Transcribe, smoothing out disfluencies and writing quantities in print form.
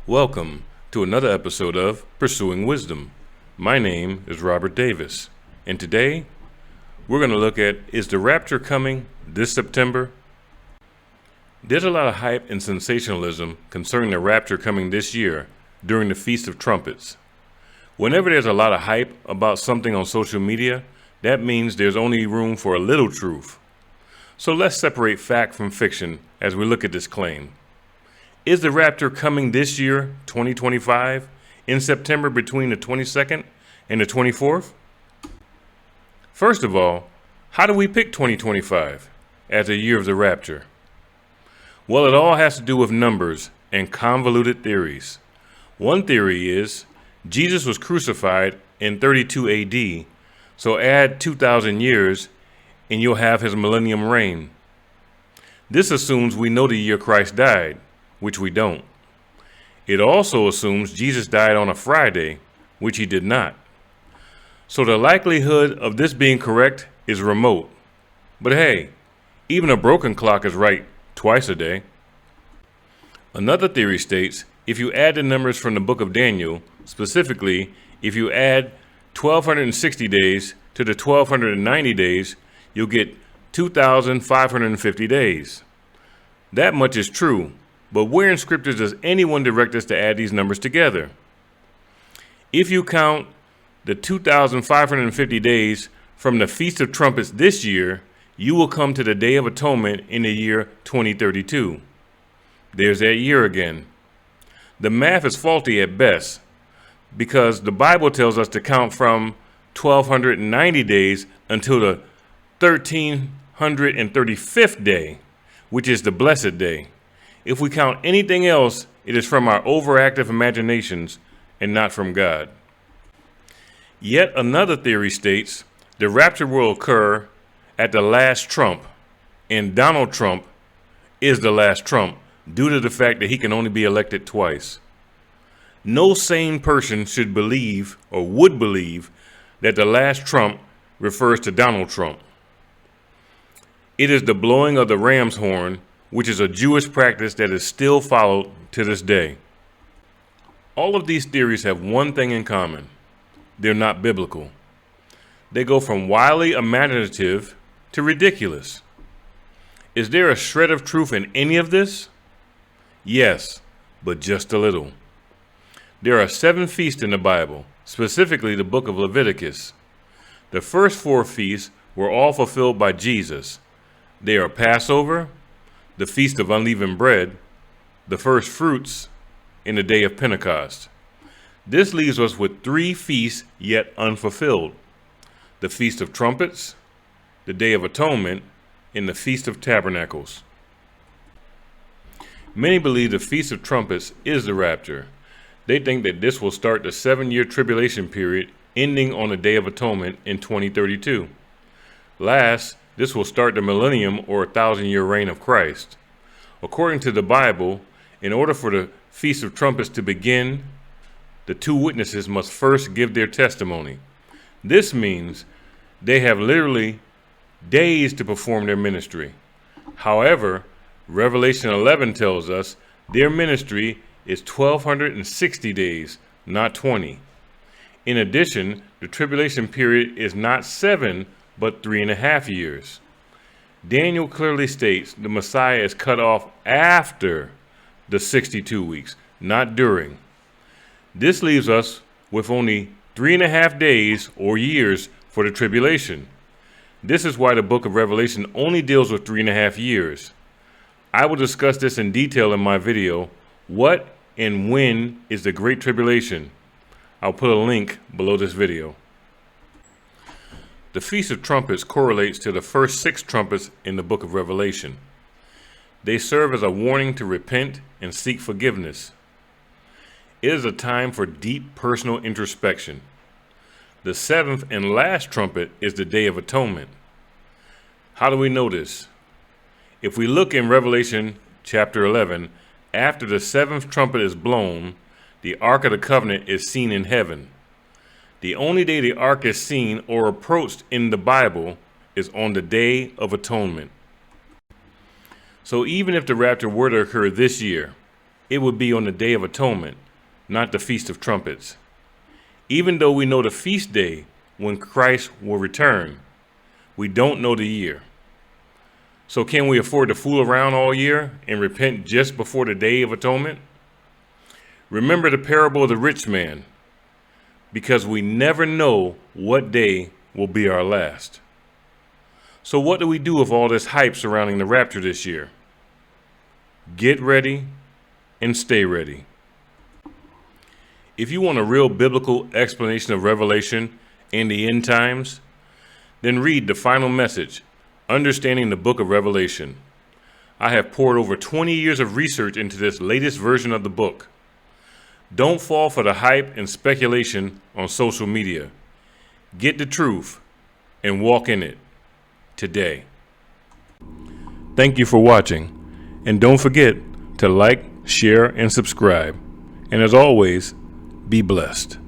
Welcome to another episode of Pursuing Wisdom. My name is Robert Davis, and today we're going to look at, is the rapture coming this September? There's a lot of hype and sensationalism concerning the rapture coming this year during the Feast of Trumpets. Whenever there's a lot of hype about something on social media, that means there's only room for a little truth. So let's separate fact from fiction as we look at this claim. Is the rapture coming this year, 2025, in September between the 22nd and the 24th? First of all, how do we pick 2025 as the year of the rapture? Well, it all has to do with numbers and convoluted theories. One theory is Jesus was crucified in 32 AD, so add 2,000 years and you'll have his millennium reign. This assumes we know the year Christ died, which we don't. It also assumes Jesus died on a Friday, which he did not. So the likelihood of this being correct is remote. But hey, even a broken clock is right twice a day. Another theory states if you add the numbers from the book of Daniel, specifically if you add 1,260 days to the 1,290 days, you'll get 2,550 days. That much is true. But where in scriptures does anyone direct us to add these numbers together? If you count the 2,550 days from the Feast of Trumpets this year, you will come to the Day of Atonement in the year 2032. There's that year again. The math is faulty at best because the Bible tells us to count from 1,290 days until the 1,335th day, which is the blessed day. If we count anything else, it is from our overactive imaginations and not from God. Yet another theory states the rapture will occur at the last trump, and Donald Trump is the last trump due to the fact that he can only be elected twice. No sane person should believe or would believe that the last trump refers to Donald Trump. It is the blowing of the ram's horn, which is a Jewish practice that is still followed to this day. All of these theories have one thing in common. They're not biblical. They go from wildly imaginative to ridiculous. Is there a shred of truth in any of this? Yes, but just a little. There are 7 feasts in the Bible, specifically the book of Leviticus. The first 4 feasts were all fulfilled by Jesus. They are Passover, the Feast of Unleavened Bread, the First Fruits, and the Day of Pentecost. This leaves us with 3 feasts yet unfulfilled: the Feast of Trumpets, the Day of Atonement, and the Feast of Tabernacles. Many believe the Feast of Trumpets is the rapture. They think that this will start the 7-year tribulation period ending on the Day of Atonement in 2032. Last, this will start the millennium or 1,000-year reign of Christ. According to the Bible, in order for the Feast of Trumpets to begin, the 2 witnesses must first give their testimony. This means they have literally days to perform their ministry. However, Revelation 11 tells us their ministry is 1,260 days, not 20. In addition, the tribulation period is not 7, but 3.5 years. Daniel clearly states the Messiah is cut off after the 62 weeks, not during. This leaves us with only 3.5 days or years for the tribulation. This is why the book of Revelation only deals with 3.5 years. I will discuss this in detail in my video, What and When is the Great Tribulation? I'll put a link below this video. The Feast of Trumpets correlates to the first 6 trumpets in the book of Revelation. They serve as a warning to repent and seek forgiveness. It is a time for deep personal introspection. The 7th and last trumpet is the Day of Atonement. How do we know this? If we look in Revelation chapter 11, after the 7th trumpet is blown, the Ark of the Covenant is seen in heaven. The only day the ark is seen or approached in the Bible is on the Day of Atonement. So even if the rapture were to occur this year, it would be on the Day of Atonement, not the Feast of Trumpets. Even though we know the feast day when Christ will return, we don't know the year. So can we afford to fool around all year and repent just before the Day of Atonement? Remember the parable of the rich man, because we never know what day will be our last. So what do we do with all this hype surrounding the rapture this year? Get ready and stay ready. If you want a real biblical explanation of Revelation and the end times, then read the final message, Understanding the Book of Revelation. I have poured over 20 years of research into this latest version of the book. Don't fall for the hype and speculation on social media. Get the truth and walk in it today. Thank you for watching, and don't forget to like, share, and subscribe. And as always, be blessed.